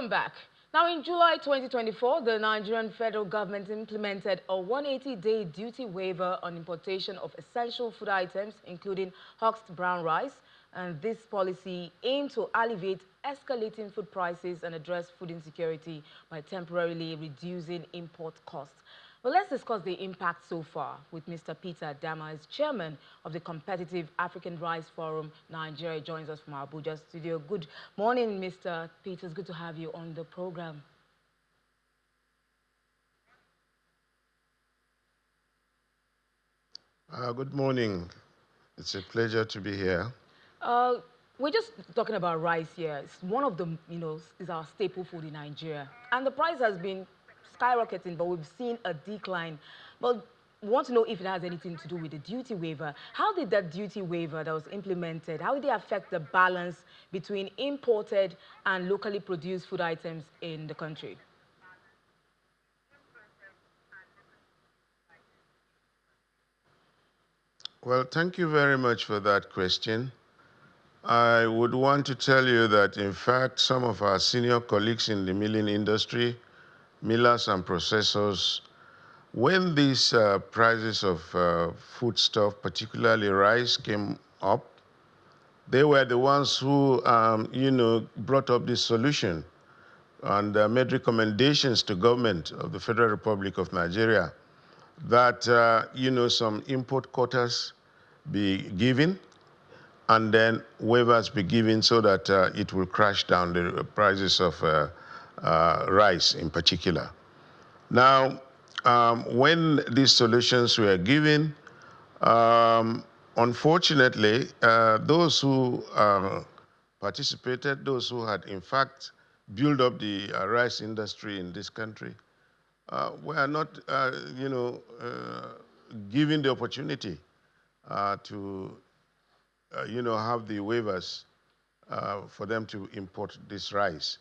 Welcome back. Now, in July 2024, the Nigerian federal government implemented a 180-day duty waiver on importation of essential food items, including husked brown rice. And this policy aimed to alleviate escalating food prices and address food insecurity by temporarily reducing import costs. Well, let's discuss the impact so far with Mr. Peter Adama, as chairman of the Competitive African Rice Forum. Nigeria joins us from our Abuja studio. Good morning, Mr. Peter. It's good to have you on the program. Good morning. It's a pleasure to be here. We're just talking about rice here. It's one of the, is our staple food in Nigeria. And the price has been skyrocketing, but we've seen a decline. But we want to know if it has anything to do with the duty waiver. How did that duty waiver that was implemented, how did it affect the balance between imported and locally produced food items in the country? Well, thank you very much for that question. I would want to tell you that, in fact, some of our senior colleagues in the milling industry, millers and processors, when these prices of foodstuff, particularly rice, came up, they were the ones who, brought up this solution and made recommendations to government of the Federal Republic of Nigeria that, some import quotas be given and then waivers be given so that it will crash down the prices of rice in particular. Now, when these solutions were given, unfortunately, those who participated, those who had in fact built up the rice industry in this country, were not, given the opportunity to, have the waivers for them to import this rice.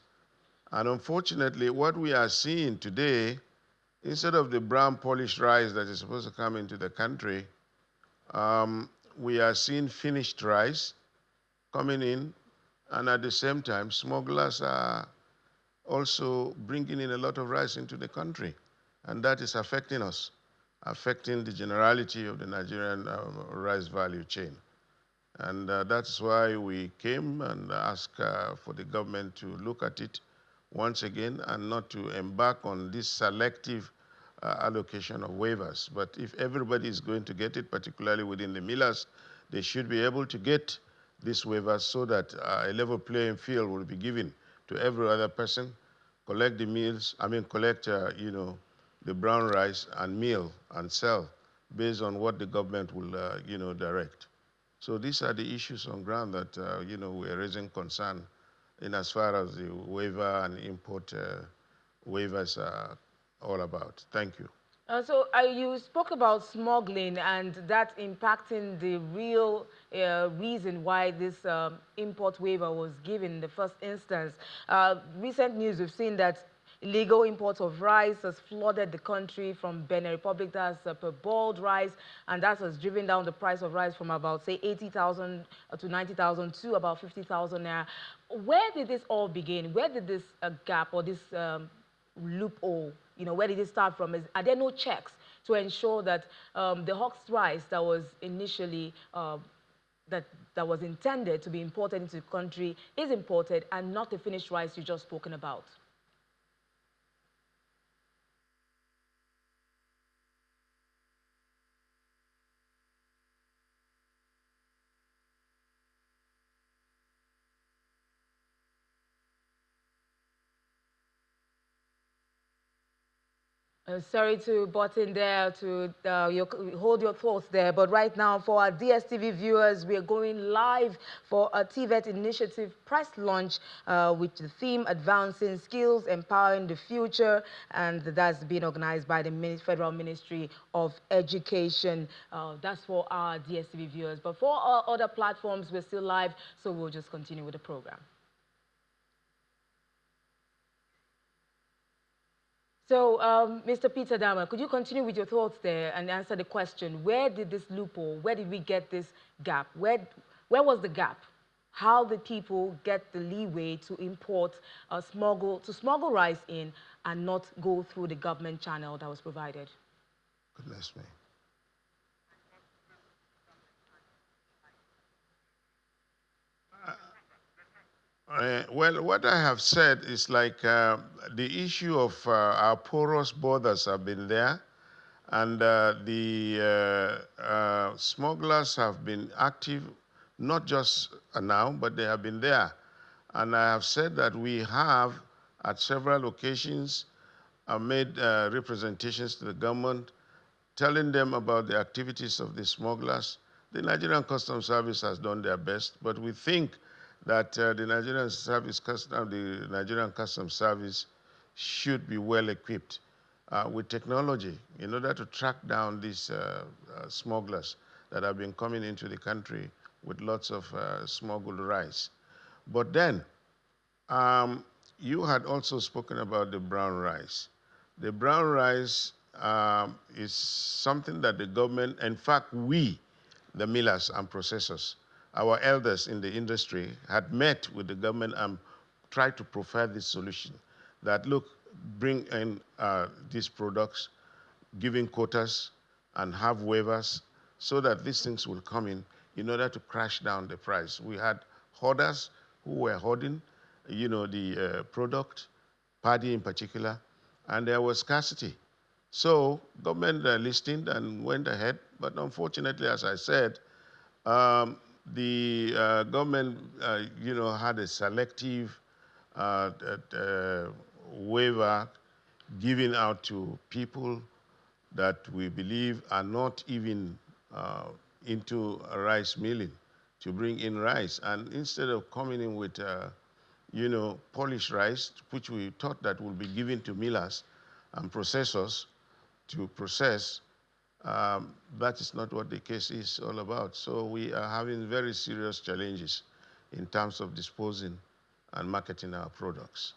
And unfortunately, what we are seeing today, instead of the brown polished rice that is supposed to come into the country, we are seeing finished rice coming in, and at the same time, smugglers are also bringing in a lot of rice into the country, and that is affecting us, affecting the generality of the Nigerian rice value chain. And that's why we came and asked for the government to look at it once again and not to embark on this selective allocation of waivers. But if everybody is going to get it, particularly within the millers, they should be able to get these waivers so that a level playing field will be given to every other person, collect the meals, collect, the brown rice and mill and sell based on what the government will, direct. So these are the issues on ground that, we're raising concern in as far as the waiver and import waivers are all about. Thank you. So you spoke about smuggling and that impacting the real reason why this import waiver was given in the first instance. Recent news, we've seen that illegal imports of rice has flooded the country from Benin Republic. That's per boiled rice, and that has driven down the price of rice from about, say, 80,000 to 90,000 to about 50,000 naira. Where did this all begin? Where did this gap or this loophole, where did it start from? Are there no checks to ensure that the husked rice that was initially that was intended to be imported into the country is imported and not the finished rice you just spoken about? Sorry to butt in there, to hold your thoughts there, but right now for our DSTV viewers, we are going live for a TVET initiative press launch with the theme Advancing Skills, Empowering the Future, and that's been organized by the Federal Ministry of Education. That's for our DSTV viewers, but for our other platforms, we're still live, so we'll just continue with the program. So, Mr. Peter Adama, could you continue with your thoughts there and answer the question, where did this loophole, where did we get this gap? Where was the gap? how the people get the leeway to import, smuggle rice in and not go through the government channel that was provided? Goodness me. Well, what I have said is like the issue of our porous borders have been there, and the smugglers have been active, not just now, but they have been there. And I have said that we have, at several occasions, made representations to the government, telling them about the activities of the smugglers. The Nigerian Customs Service has done their best, but we think that the Nigerian Customs Service should be well equipped with technology in order to track down these smugglers that have been coming into the country with lots of smuggled rice. But then, you had also spoken about the brown rice. The brown rice is something that the government, in fact, we, the millers and processors, our elders in the industry, had met with the government and tried to provide this solution that, look, bring in these products, giving quotas, and have waivers so that these things will come in order to crash down the price. We had hoarders who were hoarding, the product, paddy in particular, and there was scarcity. So government listened and went ahead, but unfortunately, as I said, um, the government, had a selective waiver given out to people that we believe are not even into rice milling to bring in rice. And instead of coming in with, polished rice, which we thought that would be given to millers and processors to process, that is not what the case is all about. So we are having very serious challenges in terms of disposing and marketing our products.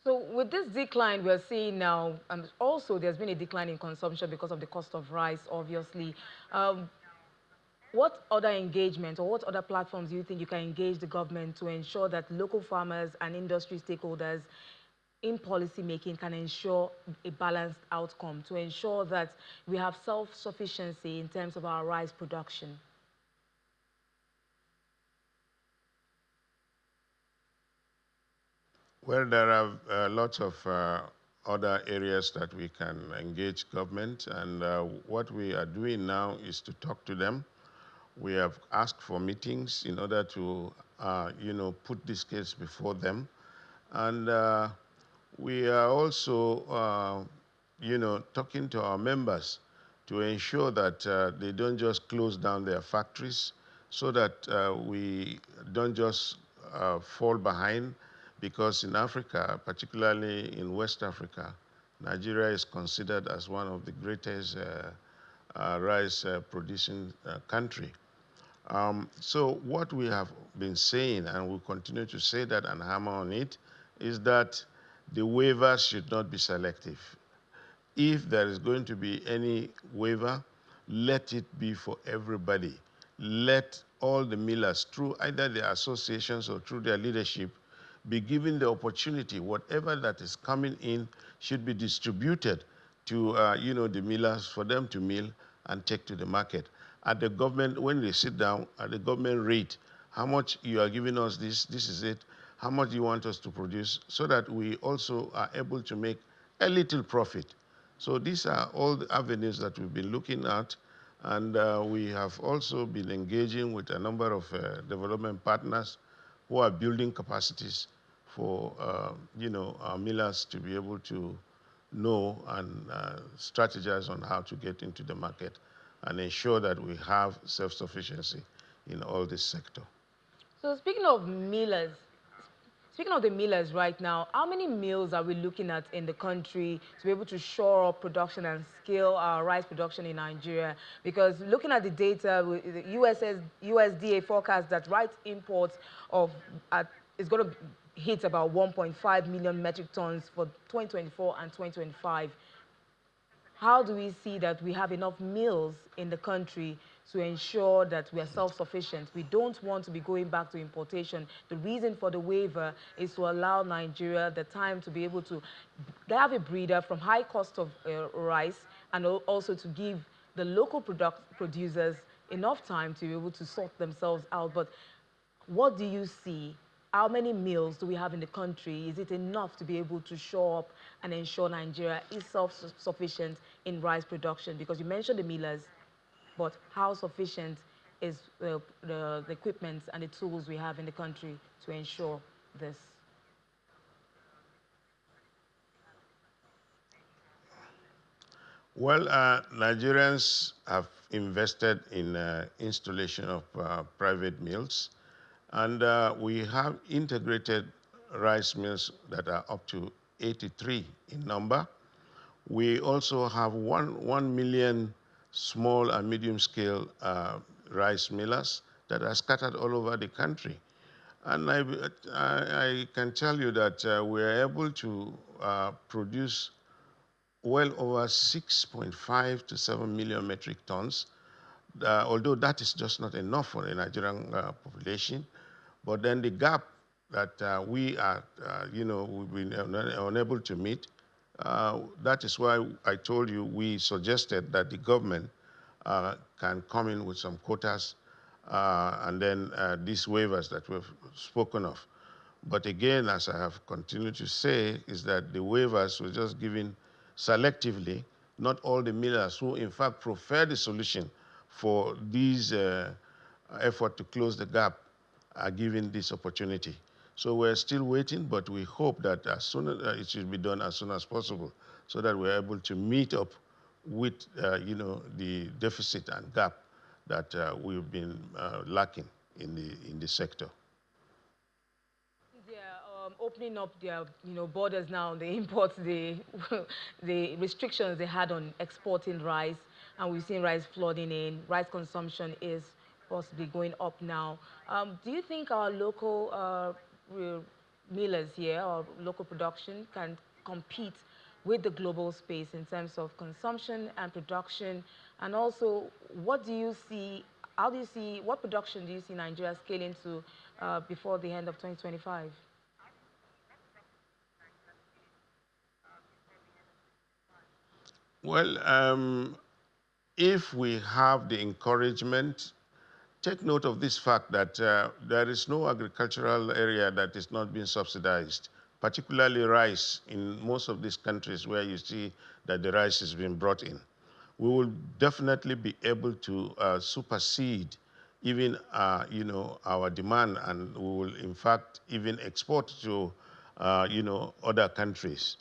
So with this decline we're seeing now, and also there's been a decline in consumption because of the cost of rice, obviously. Um, what other engagement or what other platforms do you think you can engage the government to ensure that local farmers and industry stakeholders in policy making can ensure a balanced outcome, to ensure that we have self-sufficiency in terms of our rice production? Well, there are lots of other areas that we can engage government, and what we are doing now is to talk to them. We have asked for meetings in order to, put this case before them, and we are also, talking to our members to ensure that they don't just close down their factories, so that we don't just fall behind, because in Africa, particularly in West Africa, Nigeria is considered as one of the greatest rice producing country. So what we have been saying, and we continue to say that and hammer on it, is that the waivers should not be selective. If there is going to be any waiver, let it be for everybody. Let all the millers, through either their associations or through their leadership, be given the opportunity. Whatever that is coming in should be distributed to, the millers for them to mill and take to the market. At the government, when they sit down at the government rate, how much you are giving us this is it, how much you want us to produce, so that we also are able to make a little profit. So these are all the avenues that we've been looking at, and we have also been engaging with a number of development partners who are building capacities for, our millers to be able to know and strategize on how to get into the market and ensure that we have self-sufficiency in all this sector. So speaking of the millers right now, how many mills are we looking at in the country to be able to shore up production and scale our rice production in Nigeria? Because looking at the data, the USDA forecast that rice imports is going to hit about 1.5 million metric tons for 2024 and 2025. how do we see that we have enough mills in the country to ensure that we are self-sufficient? We don't want to be going back to importation. The reason for the waiver is to allow Nigeria the time to be able to have a breather from high cost of rice, and also to give the local producers enough time to be able to sort themselves out. But what do you see? How many mills do we have in the country? Is it enough to be able to show up and ensure Nigeria is self-sufficient in rice production? Because you mentioned the millers, but how sufficient is the equipment and the tools we have in the country to ensure this? Well, Nigerians have invested in installation of private mills, and we have integrated rice mills that are up to 83 in number. We also have 1 million small and medium scale rice millers that are scattered all over the country. And I can tell you that we're able to produce well over 6.5 to 7 million metric tons, although that is just not enough for the Nigerian population. But then the gap that we are, we've been unable to meet, that is why I told you we suggested that the government can come in with some quotas and then these waivers that we've spoken of. But again, as I have continued to say, is that the waivers were just given selectively. Not all the millers who in fact prefer the solution for these effort to close the gap are given this opportunity. So we're still waiting, but we hope that as soon as it should be done as soon as possible, so that we're able to meet up with the deficit and gap that we've been lacking in the sector. They're opening up their borders now. They import the restrictions they had on exporting rice, and we've seen rice flooding in. Rice consumption is possibly going up now. Do you think our local millers here or local production can compete with the global space in terms of consumption and production? And also, what do you see, how do you see, what production do you see Nigeria scaling to before the end of 2025? Well, if we have the encouragement, take note of this fact that there is no agricultural area that is not being subsidized, particularly rice in most of these countries where you see that the rice is being brought in. We will definitely be able to supersede even our demand, and we will in fact even export to other countries.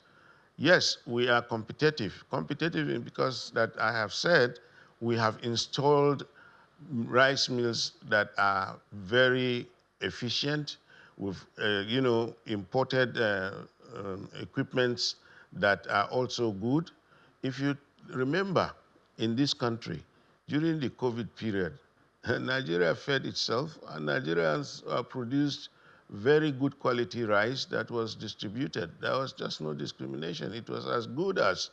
Yes, we are competitive. Competitive because that I have said we have installed rice mills that are very efficient. We've, imported equipments that are also good. If you remember, in this country, during the COVID period, Nigeria fed itself, and Nigerians produced very good quality rice that was distributed. There was just no discrimination. It was as good as,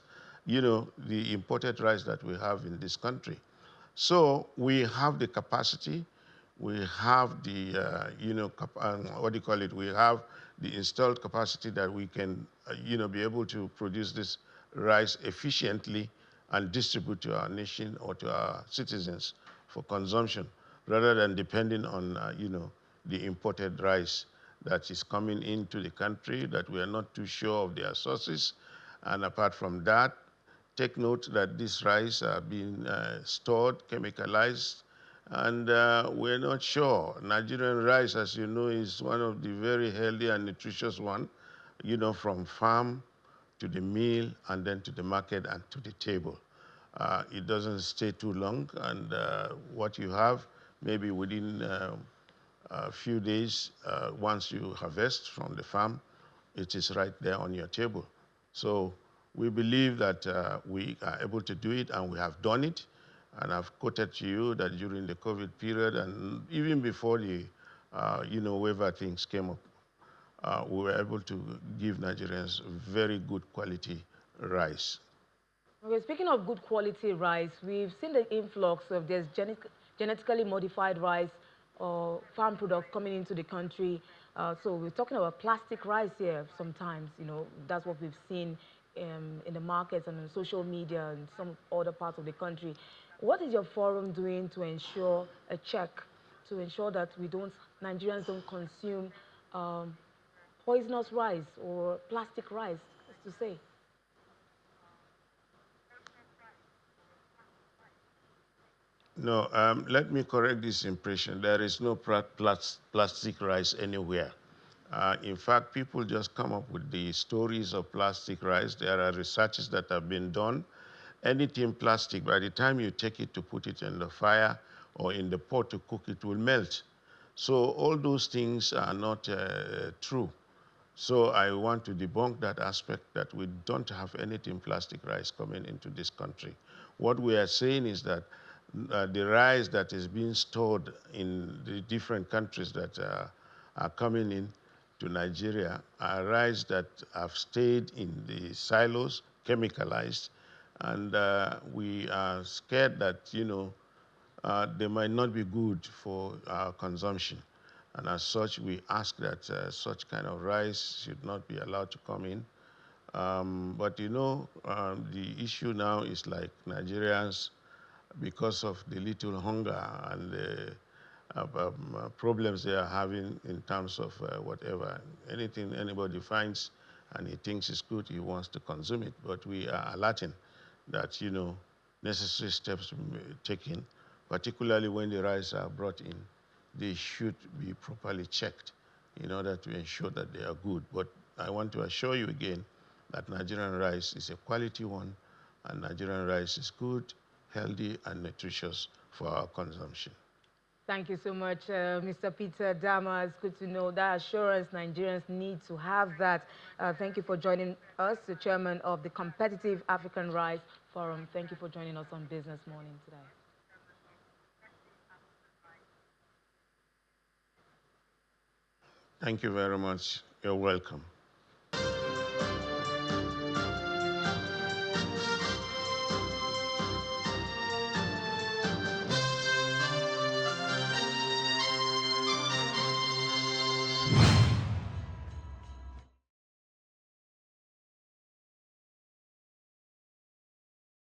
the imported rice that we have in this country. So we have the capacity, we have the, what do you call it? We have the installed capacity that we can, be able to produce this rice efficiently and distribute to our nation or to our citizens for consumption, rather than depending on, the imported rice that is coming into the country that we are not too sure of their sources. And apart from that, take note that this rice are being stored, chemicalized, and we're not sure. Nigerian rice, as you know, is one of the very healthy and nutritious one, from farm to the mill and then to the market and to the table. It doesn't stay too long, and what you have, maybe within a few days, once you harvest from the farm, it is right there on your table. So we believe that we are able to do it, and we have done it. And I've quoted to you that during the COVID period, and even before the, waiver things came up, we were able to give Nigerians very good quality rice. Okay, speaking of good quality rice, we've seen the influx of this genetically modified rice or farm products coming into the country. So we're talking about plastic rice here sometimes, that's what we've seen in the markets and on social media and some other parts of the country. What is your forum doing to ensure a check, to ensure that Nigerians don't consume um, poisonous rice or plastic rice, as to say? No, let me correct this impression. There is no plastic rice anywhere. In fact, people just come up with the stories of plastic rice. There are researches that have been done. Anything plastic, by the time you take it to put it in the fire or in the pot to cook, it will melt. So all those things are not true. So I want to debunk that aspect that we don't have anything plastic rice coming into this country. What we are saying is that the rice that is being stored in the different countries that are coming in to Nigeria are rice that have stayed in the silos, chemicalized, and we are scared that, they might not be good for our consumption. And as such, we ask that such kind of rice should not be allowed to come in. But the issue now is like Nigerians, because of the little hunger and the problems they are having in terms of whatever, anything anybody finds and he thinks is good, he wants to consume it. But we are alerting that, necessary steps to be taken, particularly when the rice are brought in, they should be properly checked in order to ensure that they are good. But I want to assure you again that Nigerian rice is a quality one, and Nigerian rice is good, healthy, and nutritious for our consumption. Thank you so much, Mr. Peter Dama. It's good to know that assurance Nigerians need to have that. Thank you for joining us, the chairman of the Competitive African Rice Forum. Thank you for joining us on Business Morning today. Thank you very much. You're welcome.